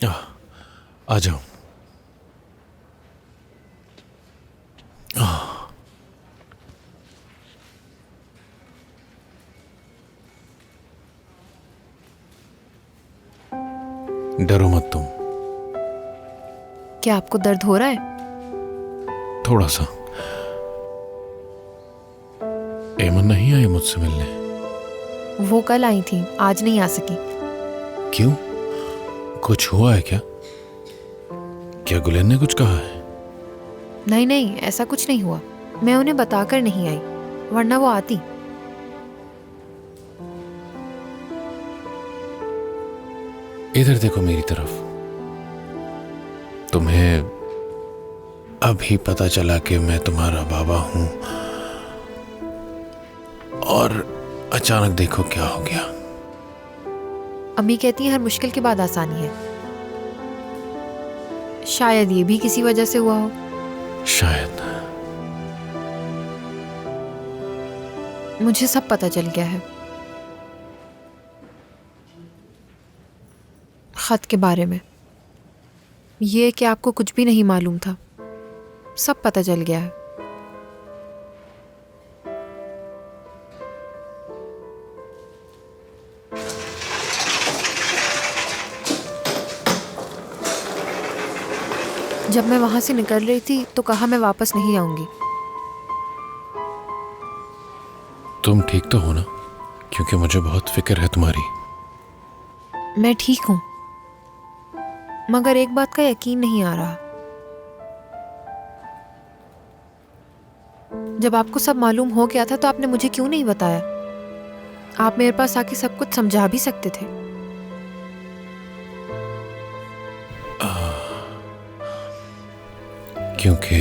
आ जाओ। डरो मत तुम। क्या आपको दर्द हो रहा है? थोड़ा सा। एमन नहीं आई मुझसे मिलने? वो कल आई थी, आज नहीं आ सकी। क्यों? कुछ हुआ है क्या? क्या गुलेन ने कुछ कहा है? नहीं नहीं, ऐसा कुछ नहीं हुआ। मैं उन्हें बताकर नहीं आई, वरना वो आती। इधर देखो मेरी तरफ। तुम्हें अभी पता चला कि मैं तुम्हारा बाबा हूं, और अचानक देखो क्या हो गया। अम्मी कहती है हर मुश्किल के बाद आसानी है। शायद ये भी किसी वजह से हुआ हो। शायद। मुझे सब पता चल गया है, खत के बारे में। ये कि आपको कुछ भी नहीं मालूम था, सब पता चल गया है। जब मैं वहां से निकल रही थी तो कहा मैं वापस नहीं आऊंगी। तुम ठीक तो हो ना? क्योंकि मुझे बहुत फिक्र है तुम्हारी। मैं ठीक हूं, मगर एक बात का यकीन नहीं आ रहा। जब आपको सब मालूम हो गया था तो आपने मुझे क्यों नहीं बताया? आप मेरे पास आके सब कुछ समझा भी सकते थे। क्योंकि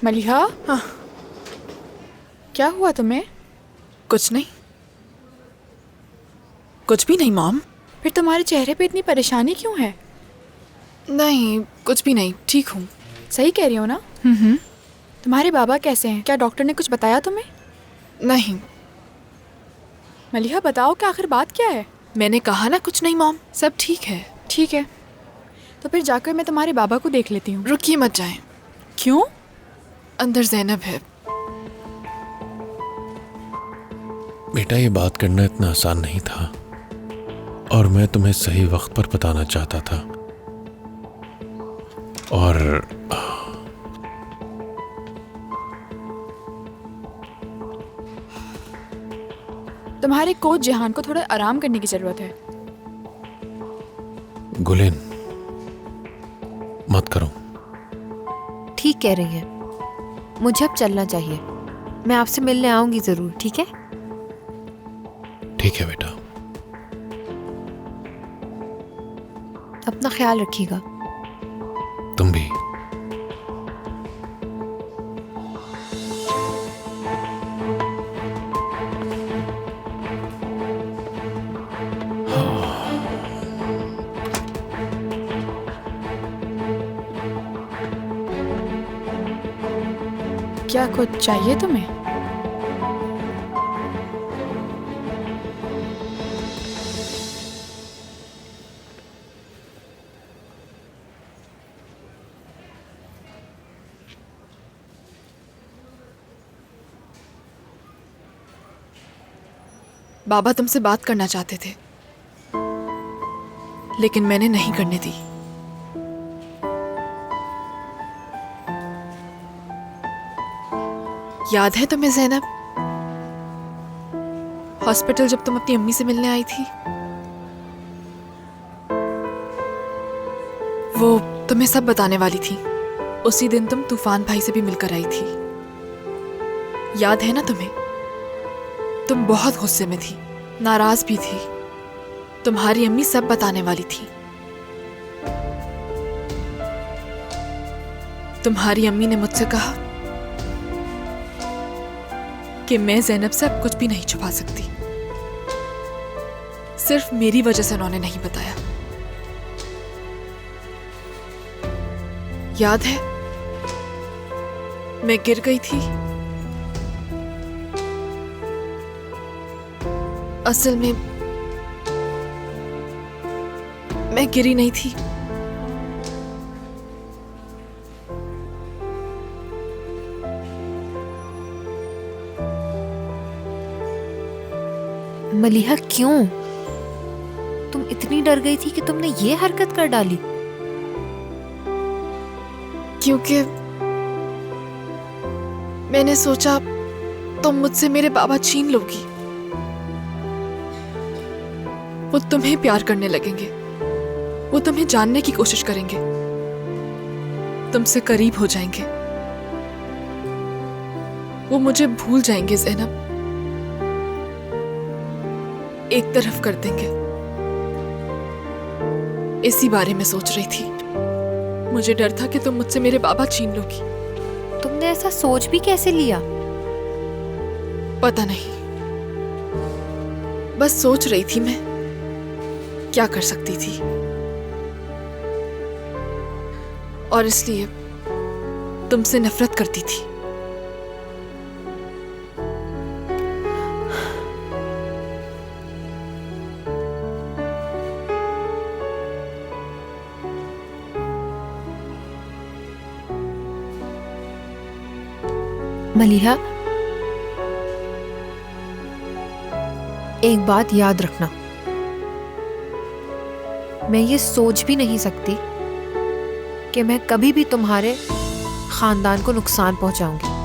मलिहा, हाँ। क्या हुआ तुम्हें? कुछ नहीं, कुछ भी नहीं मॉम। फिर तुम्हारे चेहरे पे इतनी परेशानी क्यों है? नहीं, कुछ भी नहीं, ठीक हूँ। सही कह रही हो ना? तुम्हारे बाबा कैसे हैं? क्या डॉक्टर ने कुछ बताया तुम्हें? नहीं, मलिहा बताओ कि आखिर बात क्या है? मैंने कहा ना कुछ नहीं मॉम, सब ठीक है। ठीक है, तो फिर जाकर मैं तुम्हारे बाबा को देख लेती हूँ। रुकिए मत जाएं, क्यों? अंदर ज़ैनब है। बेटा, ये बात करना इतना आसान नहीं था, और मैं तुम्हें सही वक्त पर बताना चाहता था। और तुम्हारे कोच जिहान को थोड़ा आराम करने की जरूरत है। गुलेन, मत करो। ठीक कह रही है, मुझे अब चलना चाहिए। मैं आपसे मिलने आऊंगी जरूर, ठीक है? ठीक है बेटा। अपना ख्याल रखिएगा। तुम भी। क्या कुछ चाहिए तुम्हें? बाबा तुमसे बात करना चाहते थे, लेकिन मैंने नहीं करने दी। याद है तुम्हें ज़ैनब, हॉस्पिटल जब तुम अपनी अम्मी से मिलने आई थी? वो तुम्हें सब बताने वाली थी। उसी दिन तुम तूफान भाई से भी मिलकर आई थी, याद है ना तुम्हें? तुम बहुत गुस्से में थी, नाराज भी थी। तुम्हारी अम्मी सब बताने वाली थी। तुम्हारी अम्मी ने मुझसे कहा कि मैं ज़ैनब से अब कुछ भी नहीं छुपा सकती। सिर्फ मेरी वजह से उन्होंने नहीं बताया। याद है, मैं गिर गई थी असल में मैं गिरी नहीं थी। मलिहा क्यों? तुम इतनी डर गई थी कि तुमने ये हरकत कर डाली? क्योंकि मैंने सोचा तुम मुझसे मेरे बाबा छीन लोगी। वो तुम्हें प्यार करने लगेंगे, वो तुम्हें जानने की कोशिश करेंगे, तुमसे करीब हो जाएंगे, वो मुझे भूल जाएंगे ज़ैनब, एक तरफ कर देंगे। इसी बारे में सोच रही थी। मुझे डर था कि तुम मुझसे मेरे बाबा छीन लोगी। तुमने ऐसा सोच भी कैसे लिया? पता नहीं, बस सोच रही थी मैं क्या कर सकती थी, और इसलिए तुमसे नफरत करती थी। मलिहा, एक बात याद रखना, मैं ये सोच भी नहीं सकती कि मैं कभी भी तुम्हारे खानदान को नुकसान पहुंचाऊंगी।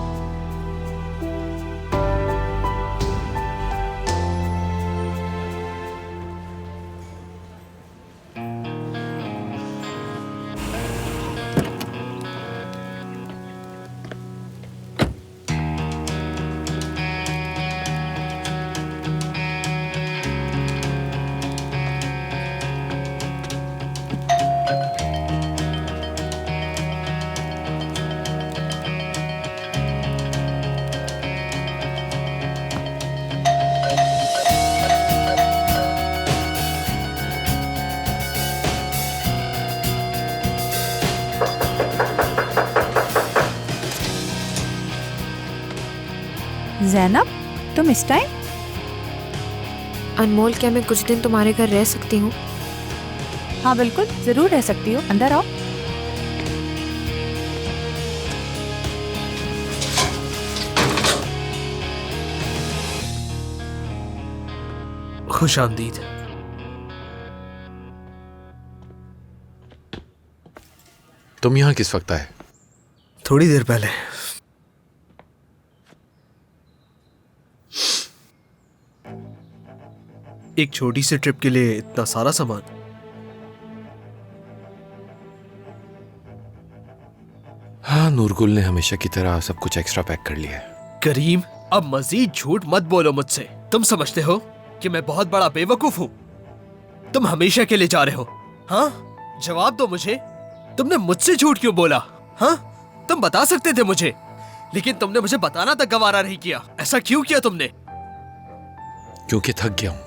ज़ैनब, तुम इस टाइम? अनमोल, क्या मैं कुछ दिन तुम्हारे घर रह सकती हूँ? हाँ बिल्कुल, जरूर रह सकती हो। अंदर आओ। खुश आमदीद। तुम यहाँ किस वक्त आए? थोड़ी देर पहले। एक छोटी सी ट्रिप के लिए इतना सारा सामान? हाँ, नूरगुल ने हमेशा की तरह सब कुछ एक्स्ट्रा पैक कर लिया है। करीम, अब मजीद झूठ मत बोलो मुझसे। तुम समझते हो कि मैं बहुत बड़ा बेवकूफ हूँ? तुम हमेशा के लिए जा रहे हो? हाँ, जवाब दो मुझे। तुमने मुझसे झूठ क्यों बोला? हाँ, तुम बता सकते थे मुझे, लेकिन तुमने मुझे बताना तक गवारा नहीं किया। ऐसा क्यों किया तुमने? क्योंकि थक गया हूं,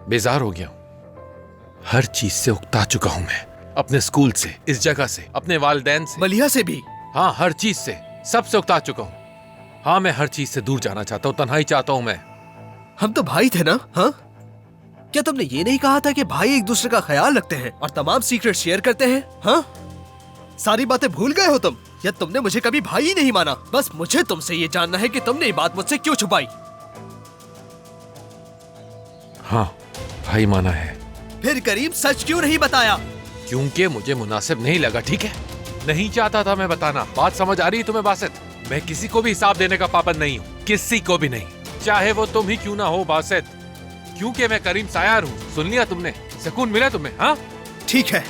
बेजार हो गया हूं, हर चीज से उकता चुका हूं मैं। अपने स्कूल से, इस जगह से, अपने वालिदैन से, मलिहा से भी। हाँ, हर चीज से, सबसे उकता चुका हूं। हाँ, मैं हर चीज से दूर जाना चाहता हूं, तन्हाई चाहता हूं मैं। हम तो भाई थे ना? हाँ, क्या तुमने ये नहीं कहा था कि भाई एक दूसरे का ख्याल रखते हैं और तमाम सीक्रेट शेयर करते हैं? हाँ, सारी बातें भूल गए हो तुम, या तुमने मुझे कभी भाई ही नहीं माना? बस मुझे तुमसे ये जानना है कि तुमने ये बात मुझसे क्यों छुपाई? हाँ, भाई माना है। फिर करीम सच क्यों नहीं बताया? क्योंकि मुझे मुनासिब नहीं लगा, ठीक है? नहीं चाहता था मैं बताना। बात समझ आ रही है तुम्हें बासित? मैं किसी को भी हिसाब देने का पाबंद नहीं हूँ, किसी को भी नहीं, चाहे वो तुम ही क्यों ना हो बासित, क्योंकि मैं करीम सायार हूँ। सुन लिया तुमने? सुकून मिला तुम्हें? हाँ, ठीक है,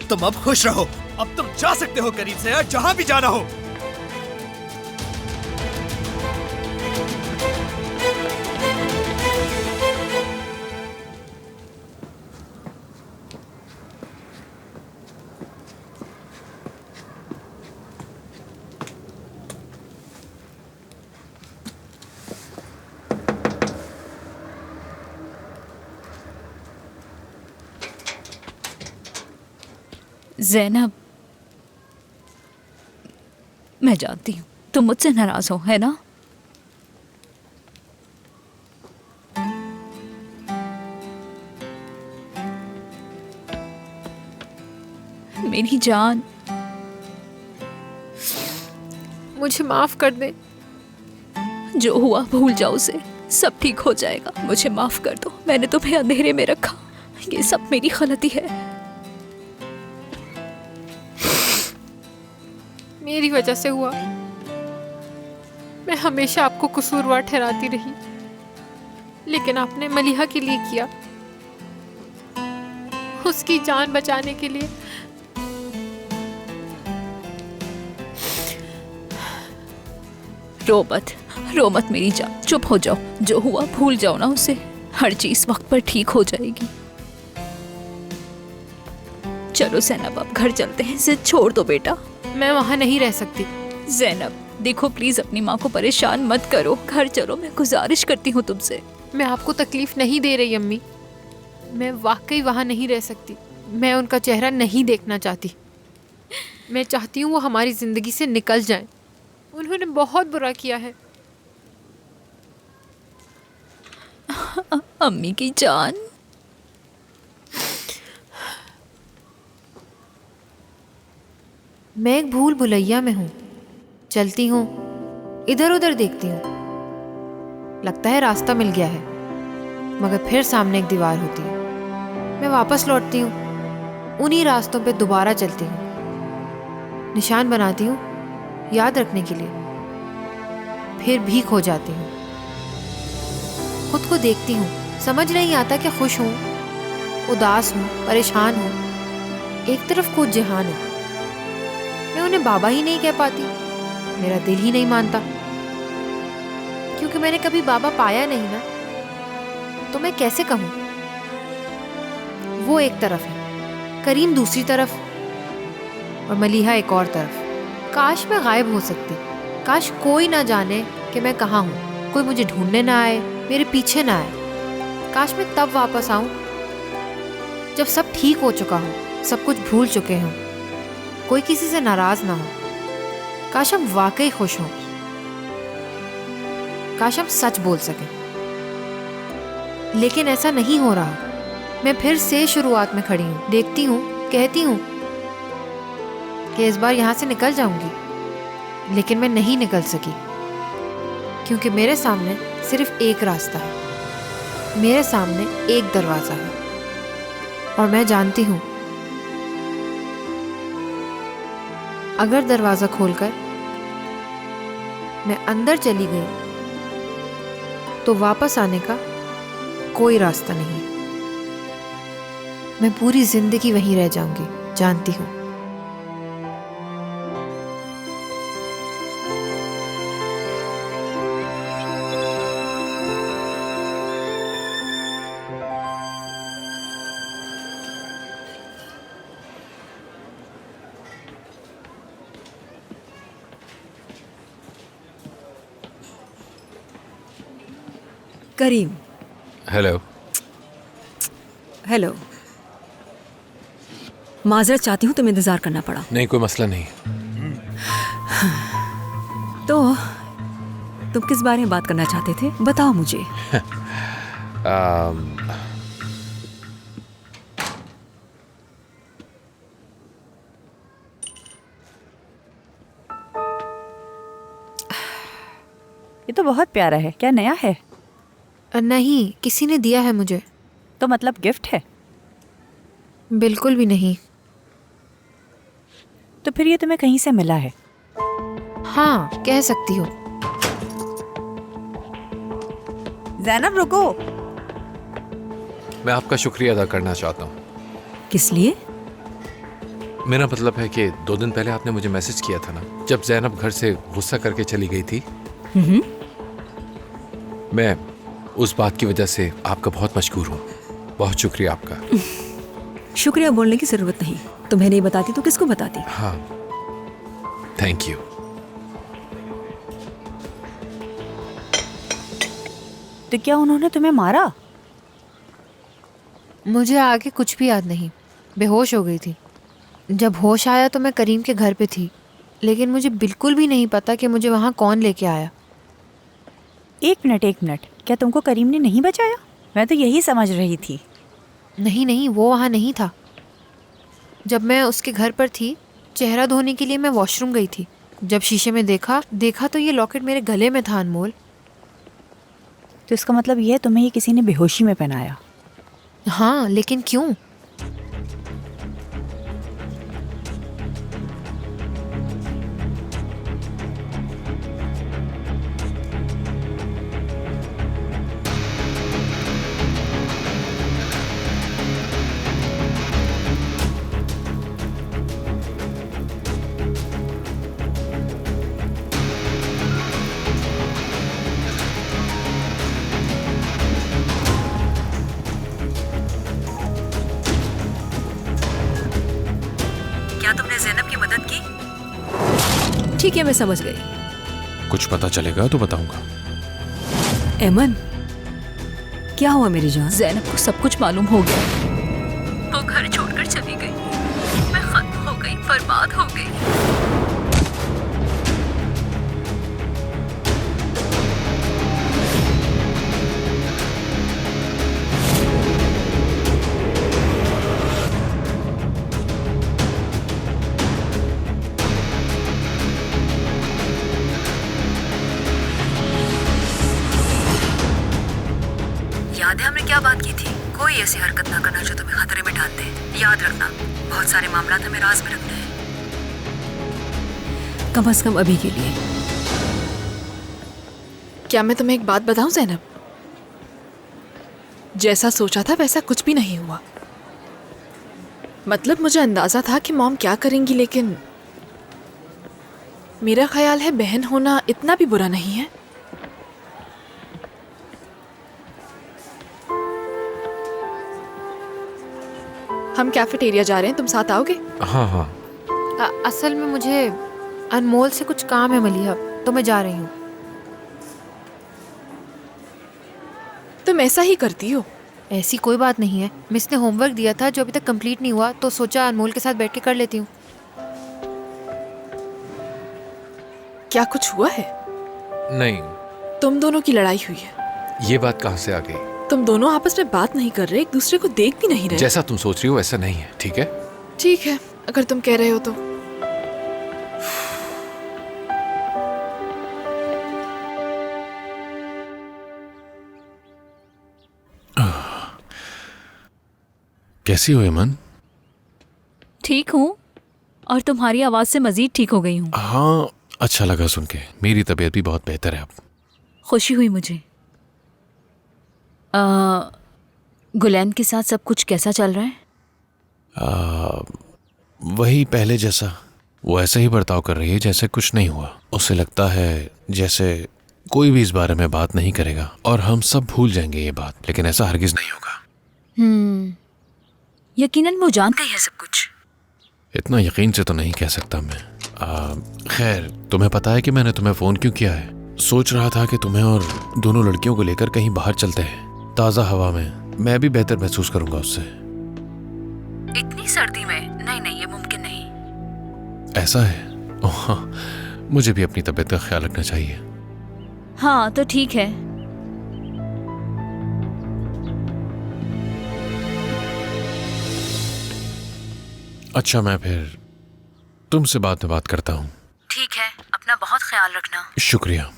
तुम अब खुश रहो। अब तुम जा सकते हो करीम से, यार, जहां भी जाना हो। ज़ैनब, मैं जानती हूँ तुम मुझसे नाराज हो, है ना? मेरी जान, मुझे माफ कर दे। जो हुआ भूल जाओ उसे, सब ठीक हो जाएगा। मुझे माफ कर दो, मैंने तुम्हें अंधेरे में रखा, ये सब मेरी गलती है। मेरी वजह से हुआ। मैं हमेशा आपको कसूरवार ठहराती रही, लेकिन आपने मलिहा के लिए किया, उसकी जान बचाने के लिए। रो मत मेरी जान, चुप हो जाओ। जो हुआ भूल जाओ ना उसे, हर चीज वक्त पर ठीक हो जाएगी। चलो ज़ैनब, अब घर चलते हैं। जिद छोड़ दो बेटा। मैं वहां नहीं रह सकती। ज़ैनब देखो, प्लीज अपनी माँ को परेशान मत करो। घर चलो, मैं गुजारिश करती हूँ तुमसे। मैं आपको तकलीफ नहीं दे रही अम्मी, मैं वाकई वहां नहीं रह सकती। मैं उनका चेहरा नहीं देखना चाहती। मैं चाहती हूँ वो हमारी जिंदगी से निकल जाएं। उन्होंने बहुत बुरा किया है। अम्मी की जान। मैं एक भूल भुलैया में हूँ। चलती हूँ, इधर उधर देखती हूँ, लगता है रास्ता मिल गया है, मगर फिर सामने एक दीवार होती है। मैं वापस लौटती हूँ, उन्हीं रास्तों पे दोबारा चलती हूँ, निशान बनाती हूँ याद रखने के लिए, फिर भी खो जाती हूँ। खुद को देखती हूँ, समझ नहीं आता कि खुश हूँ, उदास हूँ, परेशान हूँ। एक तरफ कुछ जहान है। मैं उन्हें बाबा ही नहीं कह पाती, मेरा दिल ही नहीं मानता, क्योंकि मैंने कभी बाबा पाया नहीं ना, तो मैं कैसे कहूँ। वो एक तरफ है, करीम दूसरी तरफ, और मलिहा एक और तरफ। काश मैं गायब हो सकती, काश कोई ना जाने कि मैं कहाँ हूँ, कोई मुझे ढूंढने ना आए, मेरे पीछे ना आए। काश मैं तब वापस आऊँ जब सब ठीक हो चुका हो, सब कुछ भूल चुके हों, कोई किसी से नाराज ना हो। काश हम वाकई खुश हों, काश हम सच बोल सकें, लेकिन ऐसा नहीं हो रहा। मैं फिर से शुरुआत में खड़ी हूँ, देखती हूँ, कहती हूँ कि इस बार यहाँ से निकल जाऊंगी, लेकिन मैं नहीं निकल सकी, क्योंकि मेरे सामने सिर्फ एक रास्ता है, मेरे सामने एक दरवाजा है, और मैं जानती हूँ अगर दरवाजा खोलकर मैं अंदर चली गई तो वापस आने का कोई रास्ता नहीं। मैं पूरी जिंदगी वहीं रह जाऊंगी, जानती हूँ। करीम। हेलो। हेलो। माजरत चाहती हूँ, तुम्हें इंतजार करना पड़ा। नहीं, कोई मसला नहीं। तो तुम किस बारे में बात करना चाहते थे, बताओ मुझे। ये तो बहुत प्यारा है, क्या नया है? नहीं, किसी ने दिया है मुझे। तो मतलब गिफ्ट है? बिल्कुल भी नहीं। तो फिर ये तुम्हें कहीं से मिला है? हाँ, कह सकती हो। ज़ैनब रुको। मैं आपका शुक्रिया अदा करना चाहता हूँ। किस लिए? मेरा मतलब है कि 2 दिन पहले आपने मुझे मैसेज किया था ना, जब ज़ैनब घर से गुस्सा करके चली गई थी। मैं उस बात की वजह से आपका बहुत मशकूर हूँ। बहुत शुक्रिया आपका। शुक्रिया बोलने की जरूरत नहीं, तुम्हें नहीं बताती तो किसको बताती। हाँ, थैंक यू। तो क्या उन्होंने तुम्हें मारा? मुझे आगे कुछ भी याद नहीं, बेहोश हो गई थी। जब होश आया तो मैं करीम के घर पे थी, लेकिन मुझे बिल्कुल भी नहीं पता कि मुझे वहाँ कौन लेके आया। एक मिनट, क्या तुमको करीम ने नहीं बचाया? मैं तो यही समझ रही थी। नहीं, वो वहाँ नहीं था। जब मैं उसके घर पर थी, चेहरा धोने के लिए मैं वॉशरूम गई थी। जब शीशे में देखा तो ये लॉकेट मेरे गले में था अनमोल। तो इसका मतलब ये है तुम्हें ये किसी ने बेहोशी में पहनाया। हाँ, लेकिन क्यों? क्या तुमने ज़ैनब की मदद की? ठीक है, मैं समझ गई। कुछ पता चलेगा तो बताऊंगा। एमन, क्या हुआ मेरी जान? जैनब को सब कुछ मालूम हो गया। वो घर छोड़कर चली गई। मैं खत्म हो गई, बर्बाद हो गई। याद है हमने क्या बात की थी? कोई ऐसी हरकत ना करना जो तुम्हें खतरे में डाल दे। याद रखना, बहुत सारे मामला हमें राज में रखने हैं, कम से कम अभी के लिए। क्या मैं तुम्हें एक बात बताऊं ज़ैनब? जैसा सोचा था वैसा कुछ भी नहीं हुआ। मतलब मुझे अंदाजा था कि मॉम क्या करेंगी, लेकिन मेरा ख्याल है बहन होना इतना भी बुरा नहीं है। हम कैफेटेरिया जा रहे हैं, तुम साथ आओगे? हाँ हाँ। असल में मुझे अनमोल से कुछ काम है मलिहा, तो मैं जा रही हूँ। तुम ऐसा ही करती हो। ऐसी कोई बात नहीं है, मिस ने होमवर्क दिया था जो अभी तक कंप्लीट नहीं हुआ, तो सोचा अनमोल के साथ बैठ के कर लेती हूँ। क्या कुछ हुआ है? नहीं, तुम दोनों की लड़ाई हुई है। ये बात कहाँ से आ गई? तुम दोनों आपस में बात नहीं कर रहे, एक दूसरे को देख भी नहीं रहे। जैसा तुम सोच रही हो वैसा नहीं है, ठीक है? ठीक है, अगर तुम कह रहे हो तो। कैसी हो एमन? ठीक हूँ, और तुम्हारी आवाज़ से मज़ीद ठीक हो गई हूँ। हाँ, अच्छा लगा सुन के। मेरी तबीयत भी बहुत बेहतर है अब। खुशी हुई मुझे। गुलैन के साथ सब कुछ कैसा चल रहा है? वही पहले जैसा। वो ऐसे ही बर्ताव कर रही है जैसे कुछ नहीं हुआ। उसे लगता है जैसे कोई भी इस बारे में बात नहीं करेगा और हम सब भूल जाएंगे ये बात, लेकिन ऐसा हरगिज नहीं होगा। यकीनन वो जानता ही है सब कुछ। इतना यकीन से तो नहीं कह सकता मैं। खैर, तुम्हें पता है कि मैंने तुम्हें फोन क्यों किया है? सोच रहा था कि तुम्हें और दोनों लड़कियों को लेकर कहीं बाहर चलते हैं, ताज़ा हवा में। मैं भी बेहतर महसूस करूंगा उससे। इतनी सर्दी में? नहीं, ये मुमकिन नहीं। ऐसा है? ओह हाँ, मुझे भी अपनी तबीयत का ख्याल रखना चाहिए। हाँ, तो ठीक है। अच्छा, मैं फिर तुमसे बाद में बात करता हूँ। ठीक है, अपना बहुत ख्याल रखना। शुक्रिया।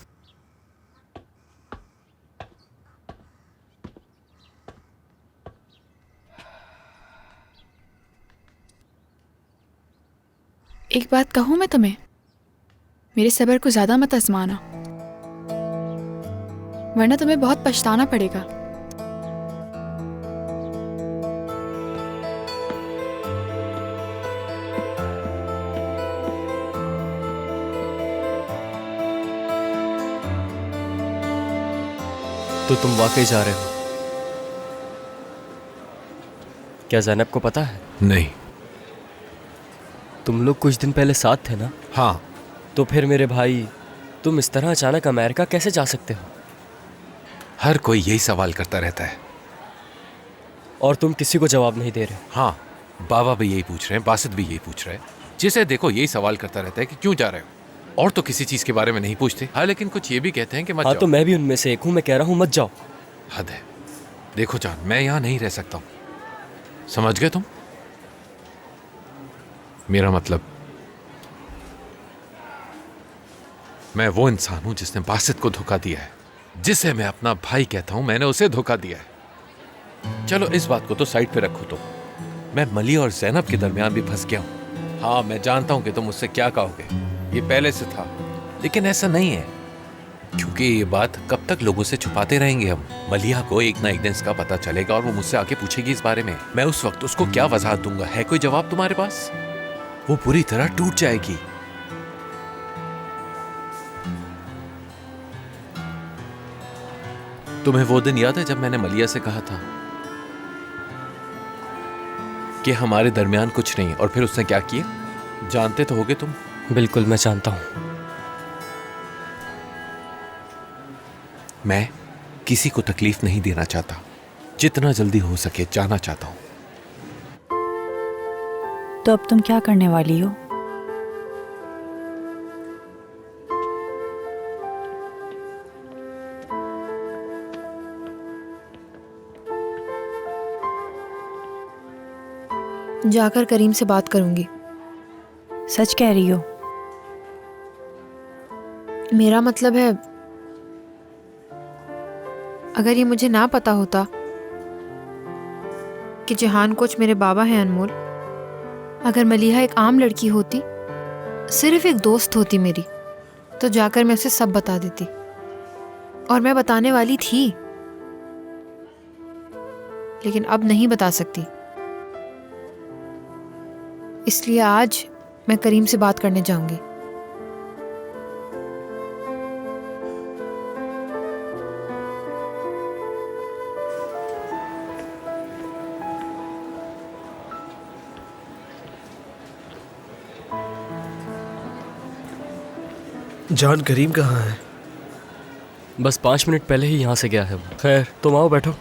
एक बात कहूँ मैं तुम्हें, मेरे सब्र को ज्यादा मत आजमाना, वरना तुम्हें बहुत पछताना पड़ेगा। तो तुम वाकई जा रहे हो? क्या ज़ैनब को पता है? नहीं। तुम लोग कुछ दिन पहले साथ थे ना? हाँ। तो फिर मेरे भाई, तुम इस तरह अचानक अमेरिका कैसे जा सकते हो? हर कोई यही सवाल करता रहता है। और तुम किसी को जवाब नहीं दे रहे? हाँ, बाबा भी यही पूछ रहे हैं, बासित भी यही पूछ रहे हैं। जिसे देखो यही सवाल करता रहता है कि क्यों जा रहे हो, और तो किसी चीज के बारे में नहीं पूछते। हाँ, लेकिन कुछ ये भी कहते हैं कि मत हाँ, जाओ। तो मैं भी उनमें से एक हूँ। मैं कह रहा हूँ मत जाओ। हद है। देखो जान, मैं यहाँ नहीं रह सकता हूँ, समझ गए तुम? मेरा मतलब, मैं वो इंसान हूं जिसने बासित को धोखा दिया है। जिसे मैं अपना भाई कहता हूं, मैंने उसे धोखा दिया है। चलो इस बात को तो साइड पे रखो। तो मैं मलिया और जैनब के दरमियान भी फंस गया हूं। हाँ, मैं जानता हूं कि तुम मुझसे क्या कहोगे, ये पहले से था, लेकिन ऐसा नहीं है, क्योंकि ये बात कब तक लोगों से छुपाते रहेंगे हम। मलिया को एक ना एक दिन इसका पता चलेगा और वो मुझसे आके पूछेगी इस बारे में। मैं उस वक्त उसको क्या वजाहत दूंगा? है कोई जवाब तुम्हारे पास? वो पूरी तरह टूट जाएगी। तुम्हें वो दिन याद है जब मैंने मलिया से कहा था कि हमारे दरमियान कुछ नहीं, और फिर उसने क्या किया? जानते तो होगे तुम। बिल्कुल, मैं जानता हूँ। मैं किसी को तकलीफ नहीं देना चाहता, जितना जल्दी हो सके जाना चाहता हूं। तो अब तुम क्या करने वाली हो? जाकर करीम से बात करूंगी। सच कह रही हो? मेरा मतलब है, अगर ये मुझे ना पता होता कि जहान कोच मेरे बाबा हैं अनमोल, अगर मलिहा एक आम लड़की होती, सिर्फ एक दोस्त होती मेरी, तो जाकर मैं उसे सब बता देती। और मैं बताने वाली थी, लेकिन अब नहीं बता सकती। इसलिए आज मैं करीम से बात करने जाऊंगी। जान, करीम कहाँ है? बस 5 मिनट पहले ही यहाँ से गया है वो। खैर, तुम आओ, बैठो।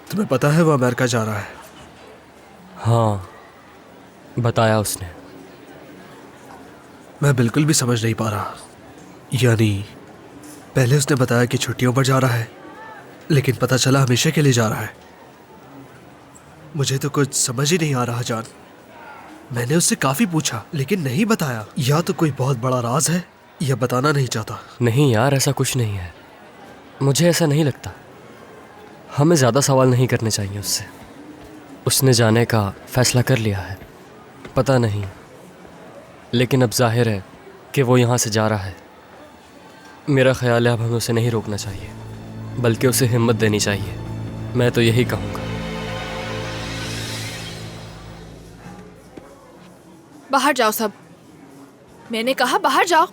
तुम्हें पता है वो अमेरिका जा रहा है? हाँ, बताया उसने। मैं बिल्कुल भी समझ नहीं पा रहा। यानी पहले उसने बताया कि छुट्टियों पर जा रहा है, लेकिन पता चला हमेशा के लिए जा रहा है। मुझे तो कुछ समझ ही नहीं आ रहा जान। मैंने उससे काफी पूछा, लेकिन नहीं बताया। या तो कोई बहुत बड़ा राज है या बताना नहीं चाहता। नहीं यार, ऐसा कुछ नहीं है। मुझे ऐसा नहीं लगता। हमें ज़्यादा सवाल नहीं करने चाहिए उससे। उसने जाने का फैसला कर लिया है। पता नहीं, लेकिन अब जाहिर है कि वो यहाँ से जा रहा है। मेरा ख्याल है अब हमें उसे नहीं रोकना चाहिए, बल्कि उसे हिम्मत देनी चाहिए। मैं तो यही कहूँगा। बाहर जाओ सब। मैंने कहा बाहर जाओ।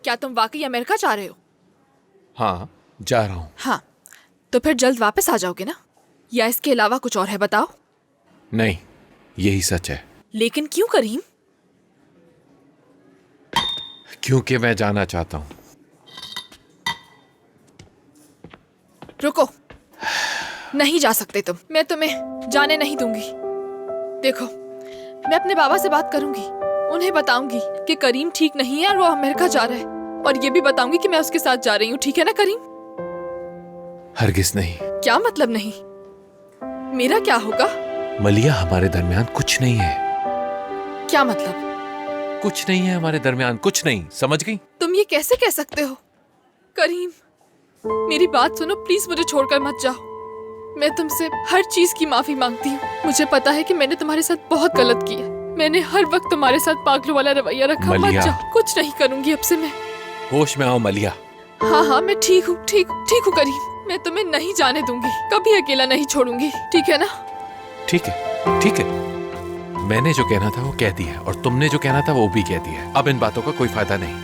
क्या तुम वाकई अमेरिका जा रहे हो? हाँ, जा रहा हूं। हाँ, तो फिर जल्द वापस आ जाओगे ना? या इसके अलावा कुछ और है, बताओ। नहीं, यही सच है। लेकिन क्यों करीम? क्योंकि मैं जाना चाहता हूं। रुको, नहीं जा सकते तुम। मैं तुम्हें जाने नहीं दूंगी। देखो, मैं अपने बाबा से बात करूंगी। उन्हें बताऊंगी कि करीम ठीक नहीं है और वो अमेरिका जा रहा है, और ये भी बताऊंगी कि मैं उसके साथ जा रही हूँ। ठीक है ना करीम? हरगिज नहीं। क्या मतलब नहीं? मेरा क्या होगा? मलिया, हमारे दरमियान कुछ नहीं है। क्या मतलब? कुछ नहीं है हमारे दरमियान, कुछ नहीं। समझ गई? तुम ये कैसे कह सकते हो? करीम, मेरी बात सुनो प्लीज, मुझे छोड़कर मत जाओ। मैं तुमसे हर चीज की माफी मांगती हूँ। मुझे पता है कि मैंने तुम्हारे साथ बहुत गलत किया। मैंने हर वक्त तुम्हारे साथ पागलों वाला रवैया रखा। मत जाओ, कुछ नहीं करूंगी अब से मैं। होश में आओ मलिया। हाँ, मैं ठीक हूँ, ठीक हूँ करीम। मैं तुम्हें नहीं जाने दूंगी, कभी अकेला नहीं छोड़ूंगी। ठीक है ना? ठीक है, ठीक है। मैंने जो कहना था वो कह दिया है, और तुमने जो कहना था वो भी कह दिया है। अब इन बातों का कोई फायदा नहीं।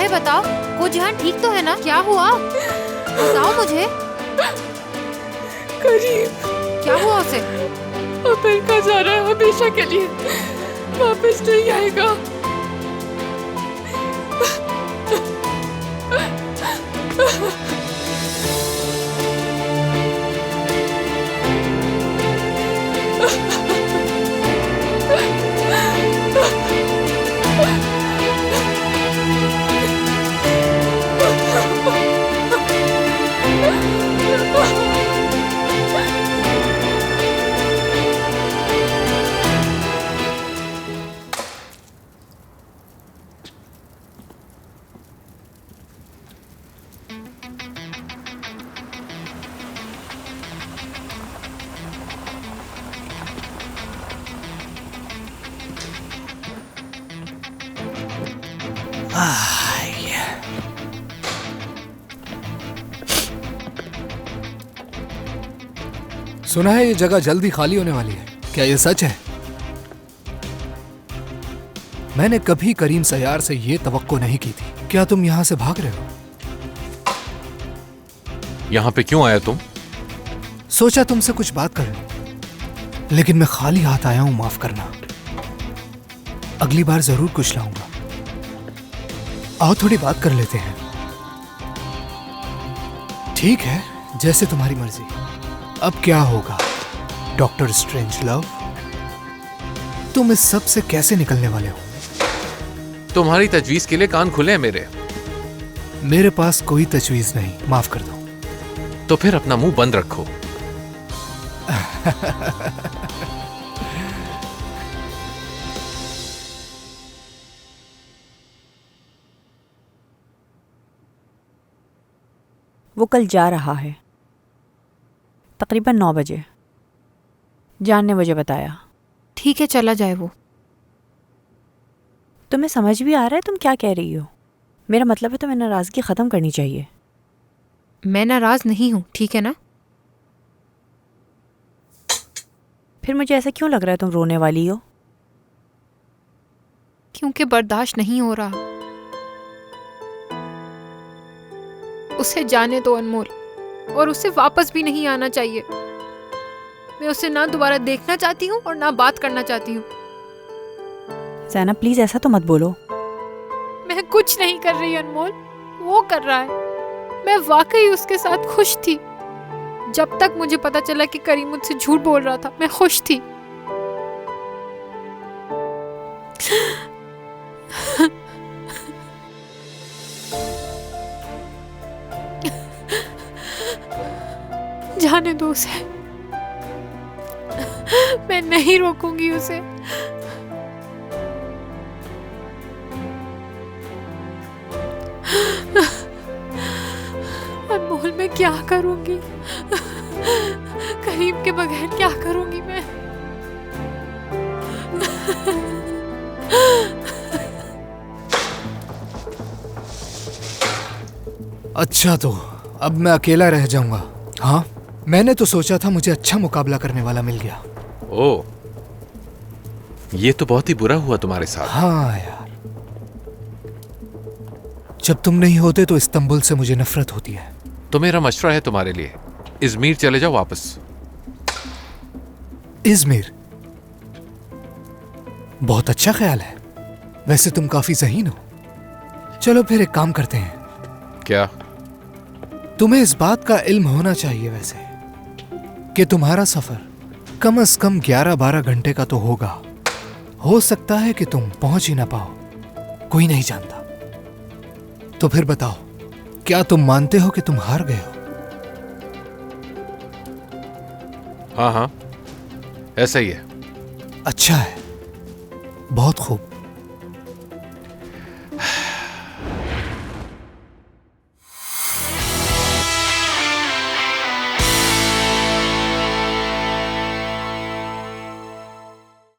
अरे बताओ, वो जहान ठीक तो है ना? क्या हुआ बताओ मुझे। करीब क्या हुआ उसे? अमेरिका जा रहा है हमेशा के लिए, वापस नहीं आएगा। सुना है ये जगह जल्दी खाली होने वाली है, क्या ये सच है? मैंने कभी करीम सयार से ये तवक्को नहीं की थी। क्या तुम यहाँ से भाग रहे हो? यहाँ पे क्यों आया तुम? सोचा तुमसे कुछ बात कर लूं, लेकिन मैं खाली हाथ आया हूं, माफ करना। अगली बार जरूर कुछ लाऊंगा। आओ थोड़ी बात कर लेते हैं। ठीक है, जैसे तुम्हारी मर्जी। अब क्या होगा डॉक्टर स्ट्रेंज लव? तुम इस सब से कैसे निकलने वाले हो? तुम्हारी तजवीज के लिए कान खुले हैं मेरे। मेरे पास कोई तजवीज नहीं, माफ कर दो। तो फिर अपना मुंह बंद रखो। वो कल जा रहा है तकरीबन 9 बजे। जान ने मुझे बताया। ठीक है, चला जाए वो। तुम्हें समझ भी आ रहा है तुम क्या कह रही हो? मेरा मतलब है तुम्हें नाराज़गी ख़त्म करनी चाहिए। मैं नाराज नहीं हूँ, ठीक है ना? फिर मुझे ऐसा क्यों लग रहा है तुम रोने वाली हो? क्योंकि बर्दाश्त नहीं हो रहा। उसे जाने दो अनमोल, और उसे वापस भी नहीं आना चाहिए। मैं उसे ना दोबारा देखना चाहती हूँ और ना बात करना चाहती हूँ। ज़ैनब प्लीज़ ऐसा तो मत बोलो। मैं कुछ नहीं कर रही अनमोल, वो कर रहा है। मैं वाकई उसके साथ खुश थी। जब तक मुझे पता चला कि करीम मुझसे झूठ बोल रहा था, मैं खुश थी। जाने दो उसे, मैं नहीं रोकूंगी उसे। अनमोल मैं क्या करूंगी? करीम के बगैर क्या करूंगी मैं? अच्छा, तो अब मैं अकेला रह जाऊंगा। हाँ, मैंने तो सोचा था मुझे अच्छा मुकाबला करने वाला मिल गया। ओह, ये तो बहुत ही बुरा हुआ तुम्हारे साथ। हाँ यार, जब तुम नहीं होते तो इस्तांबुल से मुझे नफरत होती है। तो मेरा मशवरा है तुम्हारे लिए, इजमीर चले जाओ वापस। इजमीर? बहुत अच्छा ख्याल है। वैसे तुम काफी ज़हीन हो। चलो फिर एक काम करते हैं। क्या? तुम्हें इस बात का इल्म होना चाहिए वैसे कि तुम्हारा सफर कम से कम 11-12 घंटे का तो होगा। हो सकता है कि तुम पहुंच ही ना पाओ, कोई नहीं जानता। तो फिर बताओ, क्या तुम मानते हो कि तुम हार गए हो? हाँ हाँ, ऐसा ही है। अच्छा है, बहुत खूब।